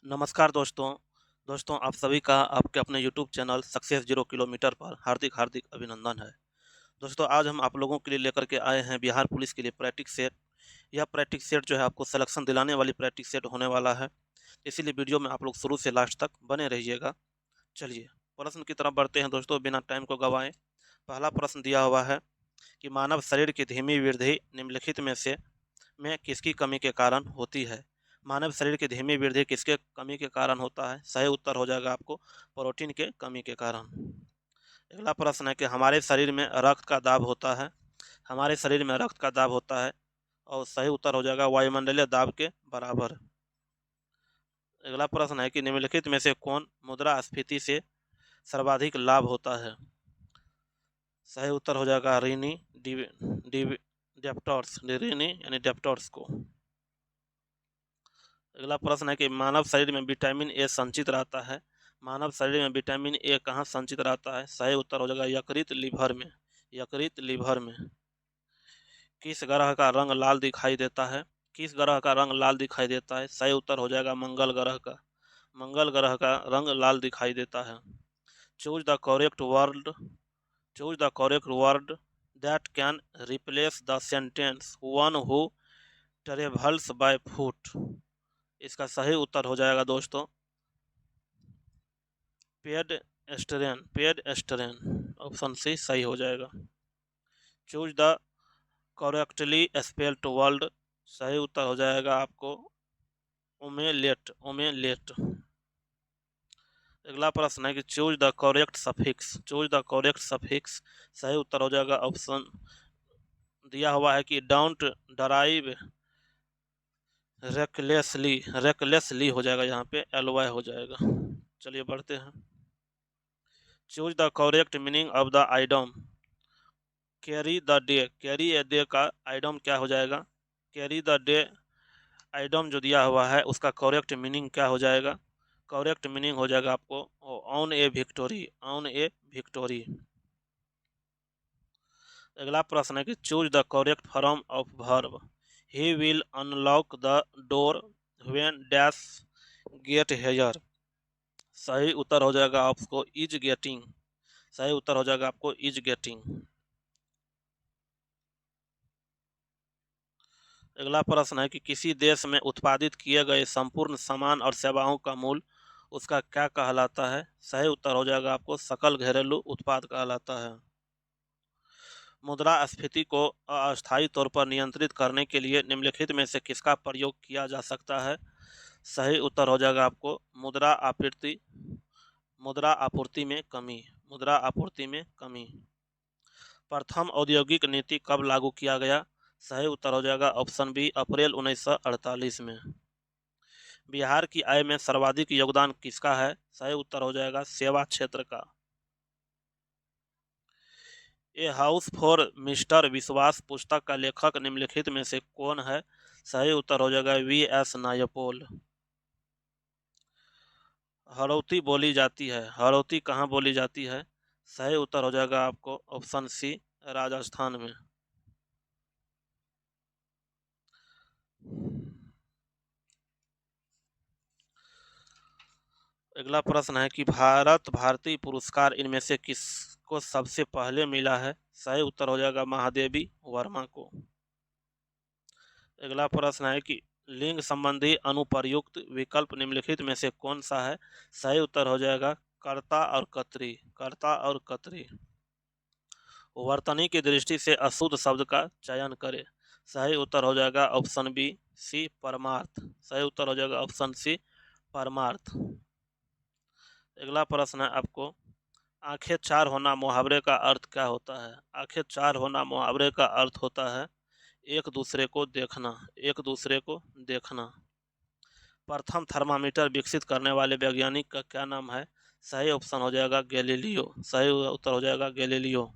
नमस्कार दोस्तों आप सभी का आपके अपने यूट्यूब चैनल सक्सेस 0 किलोमीटर पर हार्दिक हार्दिक अभिनंदन है। दोस्तों आज हम आप लोगों के लिए लेकर के आए हैं बिहार पुलिस के लिए प्रैक्टिस सेट। यह प्रैक्टिस सेट जो है आपको सिलेक्शन दिलाने वाली प्रैक्टिस सेट होने वाला है, इसीलिए वीडियो में आप लोग शुरू से लास्ट तक बने रहिएगा। चलिए प्रश्न की तरफ बढ़ते हैं दोस्तों, बिना टाइम को गंवाए। पहला प्रश्न दिया हुआ है कि मानव शरीर की धीमी वृद्धि निम्नलिखित में किसकी कमी के कारण होती है। मानव शरीर की धीमी वृद्धि किसके कमी के कारण होता है? सही उत्तर हो जाएगा आपको प्रोटीन के कमी के कारण। अगला प्रश्न है कि हमारे शरीर में रक्त का दाब होता है। हमारे शरीर में रक्त का दाब होता है और सही उत्तर हो जाएगा वायुमंडलीय दाब के बराबर। अगला प्रश्न है कि निम्नलिखित में से कौन मुद्रास्फीति से सर्वाधिक लाभ होता है? सही उत्तर हो जाएगा ऋणी डेप्टर्स, ऋणी यानी डेप्टर्स को। अगला प्रश्न है कि मानव शरीर में विटामिन ए संचित रहता है। मानव शरीर में विटामिन ए कहाँ संचित रहता है? सही उत्तर हो जाएगा यकृत लीवर में। यकृत लीवर में। किस ग्रह का रंग लाल दिखाई देता है? किस ग्रह का रंग लाल दिखाई देता है? सही उत्तर हो जाएगा मंगल ग्रह का। मंगल ग्रह का रंग लाल दिखाई देता है। Choose the correct word choose the correct word that can replace the sentence one who travels by foot. इसका सही उत्तर हो जाएगा दोस्तों पेड एस्टरेन। ऑप्शन सी सही हो जाएगा। Choose the correctly spelled word. सही उत्तर हो जाएगा आपको ओमेलेट। अगला प्रश्न है कि चूज द करेक्ट सफिक्स। सही उत्तर हो जाएगा ऑप्शन दिया हुआ है कि डोंट ड्राइव रेकलेसली हो जाएगा, यहाँ पे एलवाई हो जाएगा। चलिए बढ़ते हैं। Choose the correct meaning of the idem carry the day. Carry a day का आइडम क्या हो जाएगा? कैरी द डे आइडम जो दिया हुआ है उसका करेक्ट मीनिंग क्या हो जाएगा? करेक्ट मीनिंग हो जाएगा आपको ऑन ए विक्टोरी। अगला प्रश्न है कि choose the correct form of verb. He will unlock the door when dash get here. सही उत्तर हो जाएगा आपको इज गेटिंग। सही उत्तर हो जाएगा आपको इज गेटिंग। अगला प्रश्न है कि किसी देश में उत्पादित किए गए संपूर्ण सामान और सेवाओं का मूल्य उसका क्या कहलाता है? सही उत्तर हो जाएगा आपको सकल घरेलू उत्पाद कहलाता है। मुद्रास्फीति को अस्थायी तौर पर नियंत्रित करने के लिए निम्नलिखित में से किसका प्रयोग किया जा सकता है? सही उत्तर हो जाएगा आपको मुद्रा आपूर्ति में कमी। प्रथम औद्योगिक नीति कब लागू किया गया? सही उत्तर हो जाएगा ऑप्शन बी अप्रैल 1948 में। बिहार की आय में सर्वाधिक योगदान किसका है? सही उत्तर हो जाएगा सेवा क्षेत्र का। ए हाउस फॉर मिस्टर विश्वास पुस्तक का लेखक निम्नलिखित में से कौन है? सही उत्तर हो जाएगा वी.एस. नायपॉल। हड़ौती बोली जाती है, हड़ौती कहाँ बोली जाती है? सही उत्तर हो जाएगा आपको ऑप्शन सी राजस्थान में। अगला प्रश्न है कि भारत भारतीय पुरस्कार इनमें से किसको सबसे पहले मिला है? सही उत्तर हो जाएगा महादेवी वर्मा को। अगला प्रश्न है कि लिंग संबंधी अनुपर्युक्त विकल्प निम्नलिखित में से कौन सा है? सही उत्तर हो जाएगा कर्ता और कतरी। वर्तनी की दृष्टि से अशुद्ध शब्द का चयन करें। सही उत्तर हो जाएगा ऑप्शन बी सी परमार्थ। सही उत्तर हो जाएगा ऑप्शन सी परमार्थ। अगला प्रश्न है आपको आंखें चार होना मुहावरे का अर्थ क्या होता है? आंखें चार होना मुहावरे का अर्थ होता है एक दूसरे को देखना। प्रथम थर्मामीटर विकसित करने वाले वैज्ञानिक का क्या नाम है? सही ऑप्शन हो जाएगा गैलीलियो। सही उत्तर हो जाएगा गैलीलियो।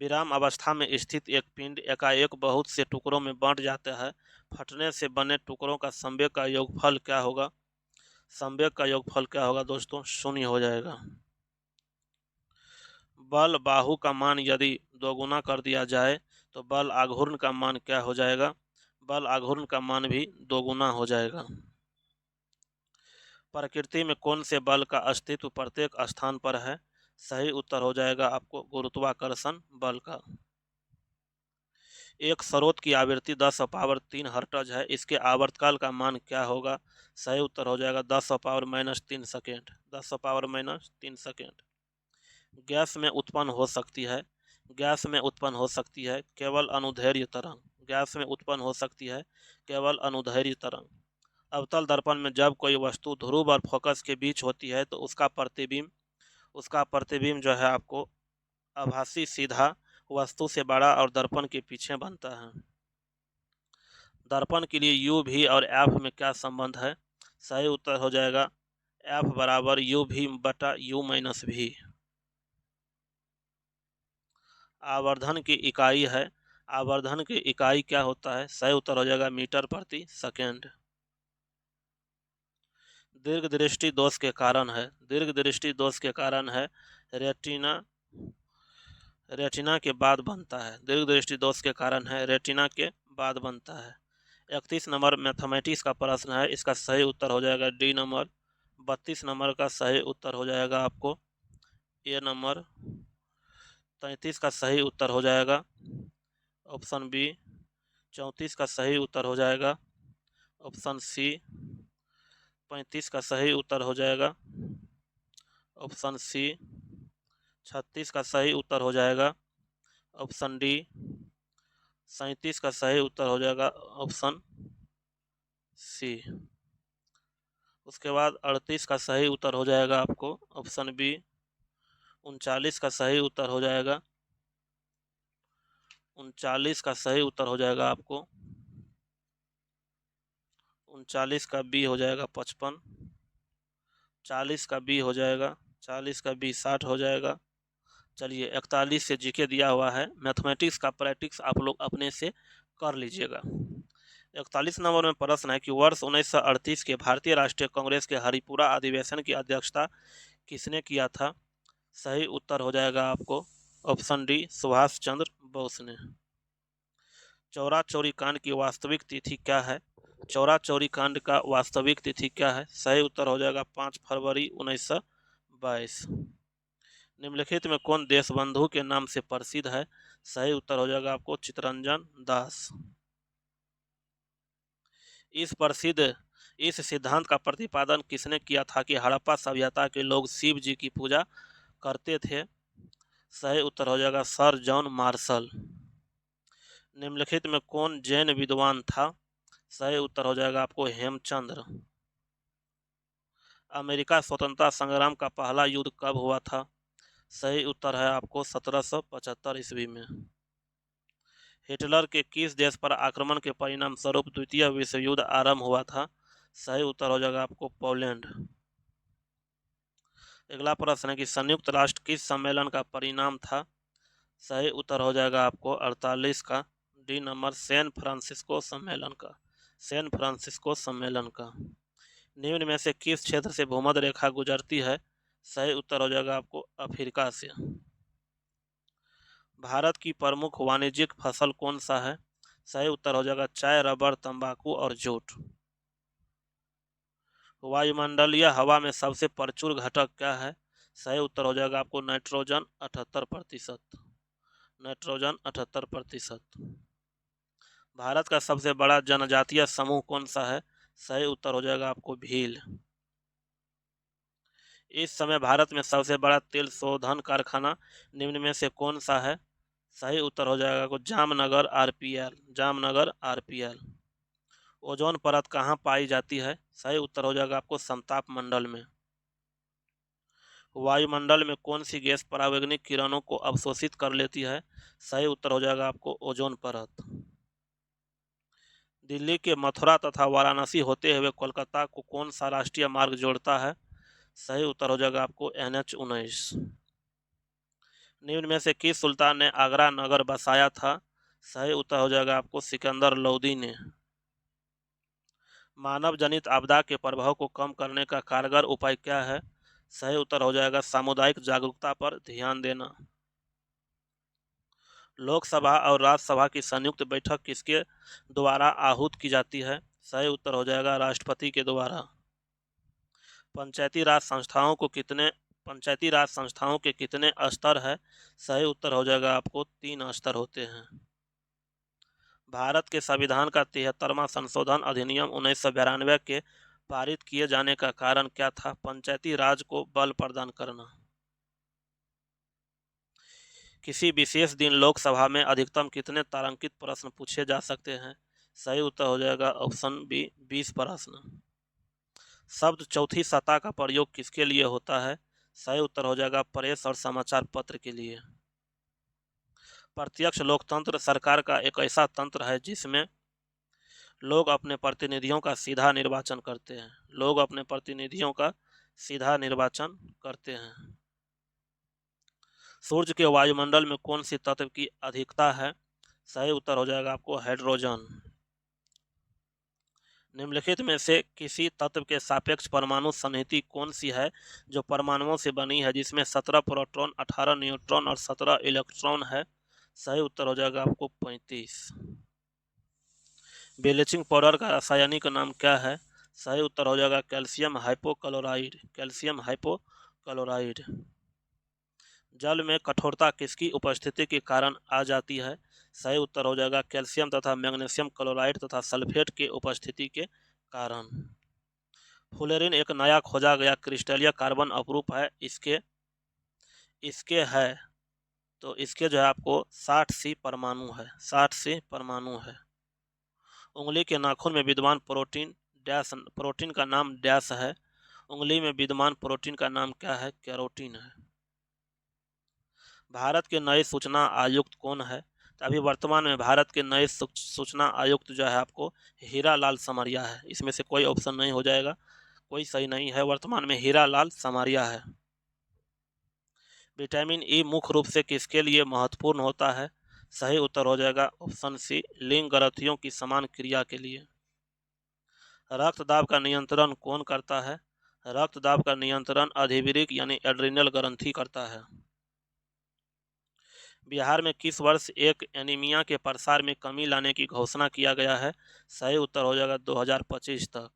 विराम अवस्था में स्थित एक पिंड एकाएक बहुत से टुकड़ों में बंट जाता है। फटने से बने टुकड़ों का संवेग का योगफल क्या होगा? संवेग का योगफल क्या होगा दोस्तों? शून्य हो जाएगा। बल बाहु का मान यदि दोगुना कर दिया जाए तो बल आघूर्ण का मान क्या हो जाएगा? बल आघूर्ण का मान भी दोगुना हो जाएगा। प्रकृति में कौन से बल का अस्तित्व प्रत्येक स्थान पर है? सही उत्तर हो जाएगा आपको गुरुत्वाकर्षण बल का। एक स्रोत की आवृत्ति 10⁻³ हर्ट्ज है, इसके आवर्तकाल का मान क्या होगा? सही उत्तर हो जाएगा 10⁻³ सेकेंड। 10⁻³ सेकेंड। गैस में उत्पन्न हो सकती है, गैस में उत्पन्न हो सकती है केवल अनुदैर्घ्य तरंग। गैस में उत्पन्न हो सकती है केवल अनुदैर्घ्य तरंग। अवतल दर्पण में जब कोई वस्तु ध्रुव और फोकस के बीच होती है तो उसका प्रतिबिंब जो है आपको आभासी सीधा वस्तु से बड़ा और दर्पण के पीछे बनता है। दर्पण के लिए यू भी और एफ में क्या संबंध है? सही उत्तर हो जाएगा एफ बराबर यू भी बटा यू माइनस भी। आवर्धन की इकाई है, आवर्धन की इकाई क्या होता है? सही उत्तर हो जाएगा मीटर प्रति सेकेंड। दीर्घ दृष्टि दोष के कारण है, दीर्घ दृष्टि दोष के कारण है रेटिना, रेटिना के बाद बनता है। दीर्घ दृष्टि दोष के कारण है रेटिना के बाद बनता है। 31 नंबर मैथमेटिक्स का प्रश्न है, इसका सही उत्तर हो जाएगा डी नंबर। 32 नंबर का सही उत्तर हो जाएगा आपको ए नंबर। 33 का सही उत्तर हो जाएगा ऑप्शन बी। 34 का सही उत्तर हो जाएगा ऑप्शन सी। 35 का सही उत्तर हो जाएगा ऑप्शन सी। 36 का सही उत्तर हो जाएगा ऑप्शन डी। 37 का सही उत्तर हो जाएगा ऑप्शन सी। उसके बाद 38 का सही उत्तर हो जाएगा आपको ऑप्शन बी। 39 का सही उत्तर हो जाएगा 39 का सही उत्तर हो जाएगा आपको 39 का बी हो जाएगा 55। 40 का बी हो जाएगा 40 का बी 60 हो जाएगा। चलिए 41 से जीके दिया हुआ है, मैथमेटिक्स का प्रैक्टिस आप लोग अपने से कर लीजिएगा। 41 नंबर में प्रश्न है कि वर्ष 1938 के भारतीय राष्ट्रीय कांग्रेस के हरिपुरा अधिवेशन की अध्यक्षता किसने किया था? सही उत्तर हो जाएगा आपको ऑप्शन डी सुभाष चंद्र बोस ने। चौरा चौरी कांड की वास्तविक तिथि क्या है? चौरा चौरी कांड का वास्तविक तिथि क्या है? सही उत्तर हो जाएगा 5 फरवरी 1922। निम्नलिखित में कौन देशबंधु के नाम से प्रसिद्ध है? सही उत्तर हो जाएगा आपको चित्तरंजन दास। इस सिद्धांत का प्रतिपादन किसने किया था कि हड़प्पा सभ्यता के लोग शिव जी की पूजा करते थे? सही उत्तर हो जाएगा सर जॉन मार्शल। निम्नलिखित में कौन जैन विद्वान था? सही उत्तर हो जाएगा आपको हेमचंद्र। अमेरिका स्वतंत्रता संग्राम का पहला युद्ध कब हुआ था? सही उत्तर है आपको 1775 ईस्वी में। हिटलर के किस देश पर आक्रमण के परिणाम स्वरूप द्वितीय विश्व युद्ध आरंभ हुआ था? सही उत्तर हो जाएगा आपको पोलैंड। अगला प्रश्न है कि संयुक्त राष्ट्र किस सम्मेलन का परिणाम था? सही उत्तर हो जाएगा आपको 48 का डी नंबर सैन फ्रांसिस्को सम्मेलन का। सैन फ्रांसिस्को सम्मेलन का। निम्न में से किस क्षेत्र से भूमध्य रेखा गुजरती है? सही उत्तर हो जाएगा आपको अफ्रीका से। भारत की प्रमुख वाणिज्यिक फसल कौन सा है? सही उत्तर हो जाएगा चाय, रबर, तंबाकू और जूट। वायुमंडलीय हवा में सबसे प्रचुर घटक क्या है? सही उत्तर हो जाएगा आपको नाइट्रोजन 78%। नाइट्रोजन 78%। भारत का सबसे बड़ा जनजातीय समूह कौन सा है? सही उत्तर हो जाएगा आपको भील। इस समय भारत में सबसे बड़ा तेल शोधन कारखाना निम्न में से कौन सा है? सही उत्तर हो जाएगा आपको Jamnagar RPL. Jamnagar RPL. Ozone परत कहाँ पाई जाती है? सही उत्तर हो जाएगा आपको समताप मंडल में। वायुमंडल में कौन सी गैस परावैंगनिक किरणों को अवशोषित कर लेती है? सही उत्तर हो जाएगा आपको ओजोन परत। दिल्ली के मथुरा तथा वाराणसी होते हुए कोलकाता को कौन सा राष्ट्रीय मार्ग जोड़ता है? सही उत्तर हो जाएगा आपको NH-19। निम्न में से किस सुल्तान ने आगरा नगर बसाया था? सही उत्तर हो जाएगा आपको सिकंदर लोदी ने। मानव जनित आपदा के प्रभाव को कम करने का कारगर उपाय क्या है? सही उत्तर हो जाएगा सामुदायिक जागरूकता पर ध्यान देना। लोकसभा और राज्यसभा की संयुक्त बैठक किसके द्वारा आहूत की जाती है? सही उत्तर हो जाएगा राष्ट्रपति के द्वारा। पंचायती राज संस्थाओं के कितने स्तर है? सही उत्तर हो जाएगा आपको 3 स्तर होते हैं। भारत के संविधान का 73वां संशोधन अधिनियम 1992 के पारित किए जाने का कारण क्या था? पंचायती राज को बल प्रदान करना। किसी विशेष दिन लोकसभा में अधिकतम कितने तारांकित प्रश्न पूछे जा सकते हैं? सही उत्तर हो जाएगा ऑप्शन बी 20 प्रश्न। शब्द चौथी सत्ता का प्रयोग किसके लिए होता है? सही उत्तर हो जाएगा प्रेस और समाचार पत्र के लिए। प्रत्यक्ष लोकतंत्र सरकार का एक ऐसा तंत्र है जिसमें लोग अपने प्रतिनिधियों का सीधा निर्वाचन करते हैं। लोग अपने प्रतिनिधियों का सीधा निर्वाचन करते हैं। सूर्य के वायुमंडल में कौन सी तत्व की अधिकता है? सही उत्तर हो जाएगा आपको हाइड्रोजन। निम्नलिखित में से किसी तत्व के सापेक्ष परमाणु सन्निहित कौन सी है जो परमाणुओं से बनी है, जिसमें 17 प्रोटॉन, 18 न्यूट्रॉन और 17 इलेक्ट्रॉन है? सही उत्तर हो जाएगा आपको 35। ब्लीचिंग पाउडर का रासायनिक नाम क्या है? सही उत्तर हो जाएगा कैल्शियम हाइपोक्लोराइड। Calcium hypochloride. जल में कठोरता किसकी उपस्थिति के कारण आ जाती है? सही उत्तर हो जाएगा कैल्शियम तथा मैग्नीशियम क्लोराइड तथा सल्फेट के उपस्थिति के कारण। फ्लोरीन एक नया खोजा गया क्रिस्टलीय कार्बन अपरूप है। इसके है तो इसके जो है आपको 60 परमाणु है। 60 परमाणु है। उंगली के नाखून में विद्यमान प्रोटीन का नाम डैश है। उंगली में विद्यमान प्रोटीन का नाम क्या है? कैरोटीन है। भारत के नए सूचना आयुक्त कौन है? तो अभी वर्तमान में भारत के नए सूचना आयुक्त जो है आपको हीरा लाल समरिया है। इसमें से कोई ऑप्शन नहीं हो जाएगा, कोई सही नहीं है। वर्तमान में हीरा लाल समरिया है। विटामिन ई मुख्य रूप से किसके लिए महत्वपूर्ण होता है? सही उत्तर हो जाएगा ऑप्शन सी लिंग ग्रंथियों की समान क्रिया के लिए। रक्तदाब का नियंत्रण कौन करता है? रक्तदाब का नियंत्रण अधिवृक्क यानी एड्रिनल ग्रंथि करता है। बिहार में किस वर्ष एक एनीमिया के प्रसार में कमी लाने की घोषणा किया गया है? सही उत्तर हो जाएगा 2025 तक।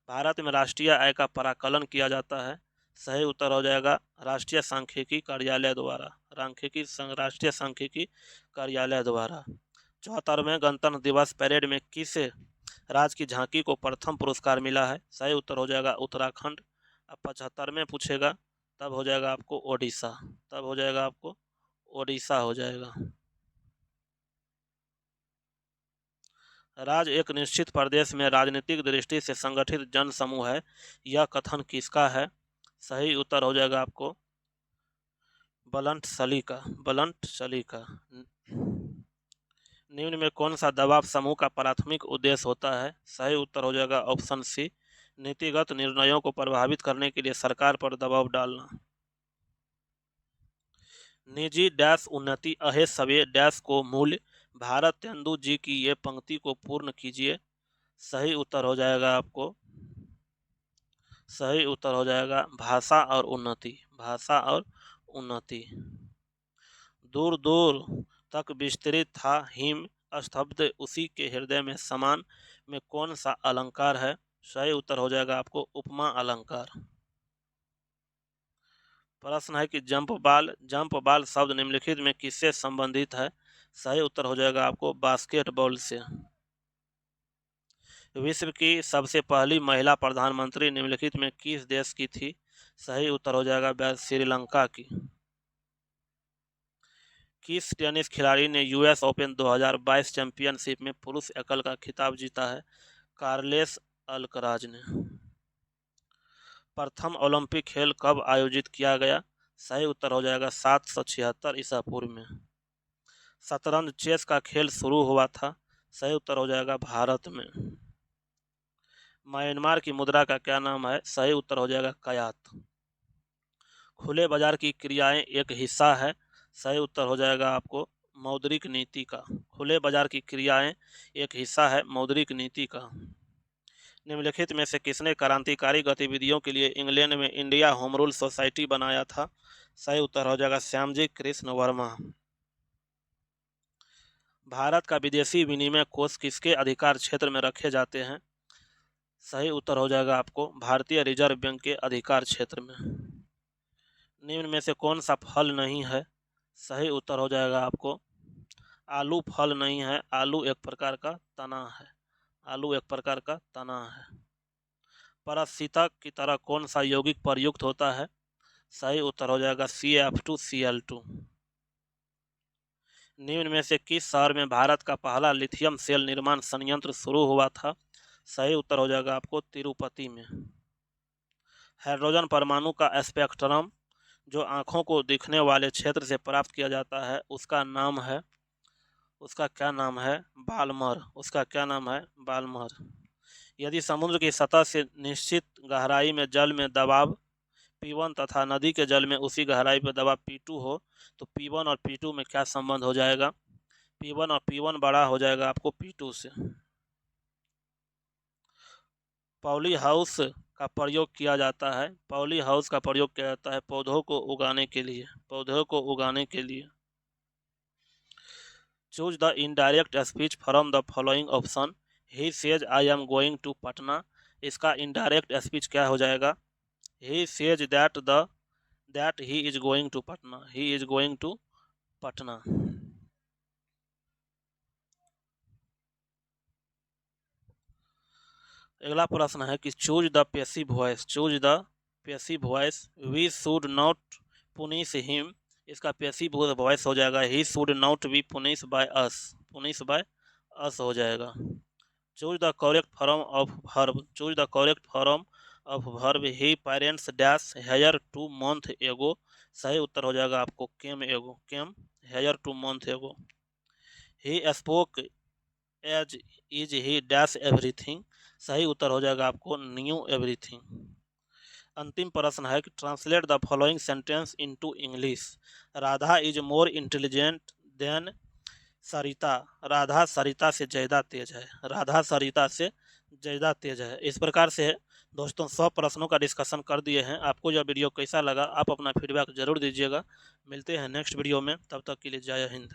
भारत में राष्ट्रीय आय का पराकलन किया जाता है। सही उत्तर हो जाएगा राष्ट्रीय सांख्यिकी कार्यालय द्वारा। राष्ट्रीय सांख्यिकी कार्यालय द्वारा। 74वें गणतंत्र दिवस परेड में किस राज्य की झांकी को प्रथम पुरस्कार मिला है? सही उत्तर हो जाएगा उत्तराखंड। अब 75 में पूछेगा तब हो जाएगा आपको ओडिशा। तब हो जाएगा आपको ओडिशा हो जाएगा। राज्य एक निश्चित प्रदेश में राजनीतिक दृष्टि से संगठित जन समूह है। यह कथन किसका है? सही उत्तर हो जाएगा आपको बलंट सली का। बलंट सली का। निम्न में कौन सा दबाव समूह का प्राथमिक उद्देश्य होता है? सही उत्तर हो जाएगा ऑप्शन सी नीतिगत निर्णयों को प्रभावित करने के लिए सरकार पर दबाव डालना। निजी डैश उन्नति अहे सवे डैश को मूल्य। भारत तेंदु जी की ये पंक्ति को पूर्ण कीजिए। सही उत्तर हो जाएगा आपको सही उत्तर हो जाएगा भाषा और उन्नति। भाषा और उन्नति। दूर दूर तक विस्तृत था हिम स्तब्ध उसी के हृदय में समान में कौन सा अलंकार है? सही उत्तर हो जाएगा आपको उपमा अलंकार। प्रश्न है कि जंप बाल शब्द निम्नलिखित में किससे संबंधित है? सही उत्तर हो जाएगा आपको बास्केटबॉल से। विश्व की सबसे पहली महिला प्रधानमंत्री निम्नलिखित में किस देश की थी? सही उत्तर हो जाएगा श्रीलंका की। किस टेनिस खिलाड़ी ने यूएस ओपन 2022 चैंपियनशिप में पुरुष एकल का खिताब जीता है? कार्लेस अल्कराज ने। प्रथम ओलंपिक खेल कब आयोजित किया गया? सही उत्तर हो जाएगा 776 ईसा पूर्व में। शतरंज चेस का खेल शुरू हुआ था। सही उत्तर हो जाएगा भारत में। म्यांमार की मुद्रा का क्या नाम है? सही उत्तर हो जाएगा कयात। खुले बाजार की क्रियाएं एक हिस्सा है। सही उत्तर हो जाएगा आपको मौद्रिक नीति का। खुले बाजार की क्रियाएं एक हिस्सा है मौद्रिक नीति का। निम्नलिखित में से किसने क्रांतिकारी गतिविधियों के लिए इंग्लैंड में इंडिया होम रूल सोसाइटी बनाया था? सही उत्तर हो जाएगा श्यामजी कृष्ण वर्मा। भारत का विदेशी विनिमय कोष किसके अधिकार क्षेत्र में रखे जाते हैं? सही उत्तर हो जाएगा आपको भारतीय रिजर्व बैंक के अधिकार क्षेत्र में। निम्न में से कौन सा फल नहीं है? सही उत्तर हो जाएगा आपको आलू फल नहीं है, आलू एक प्रकार का तना है। आलू एक प्रकार का तना है। परासिता की तरह कौन सा यौगिक प्रयुक्त होता है? सही उत्तर हो जाएगा CF2Cl2। निम्न में से किस शहर में भारत का पहला लिथियम सेल निर्माण संयंत्र शुरू हुआ था? सही उत्तर हो जाएगा आपको तिरुपति में। हाइड्रोजन परमाणु का स्पेक्ट्रम जो आंखों को दिखने वाले क्षेत्र से प्राप्त किया जाता है उसका क्या नाम है? बाल्मर। उसका क्या नाम है? बाल्मर। यदि समुद्र की सतह से निश्चित गहराई में जल में दबाव P1 तथा नदी के जल में उसी गहराई पर दबाव P2 हो तो P1 और P2 में क्या संबंध हो जाएगा? P1 और P1 बड़ा हो जाएगा आपको P2 से। पॉली हाउस का प्रयोग किया जाता है। पॉली हाउस का प्रयोग किया जाता है पौधों को उगाने के लिए। पौधों को उगाने के लिए। Choose the indirect speech from the following option. He says I am going to Patna. इसका इनडायरेक्ट स्पीच क्या हो जाएगा? He says that he is going to Patna. He is going to Patna. अगला प्रश्न है कि choose the passive voice. Choose the passive voice. We should not punish him. इसका passive voice हो जाएगा he should not be punish by us. Punish by us हो जाएगा। Choose the correct form of verb. Choose the correct form of verb. He parents dash here 2 month एगो। सही उत्तर हो जाएगा आपको केम एगो। Came here 2 month ago. He spoke as is he dash everything. सही उत्तर हो जाएगा आपको न्यू एवरीथिंग। अंतिम प्रश्न है कि translate the following sentence into English. Radha is more intelligent than Sarita. Radha Sarita से ज़्यादा तेज है। राधा सरिता से ज़्यादा तेज है। इस प्रकार से दोस्तों 100 प्रश्नों का डिस्कशन कर दिए हैं। आपको यह वीडियो कैसा लगा आप अपना फीडबैक जरूर दीजिएगा। मिलते हैं नेक्स्ट वीडियो में, तब तक के लिए जय हिंद।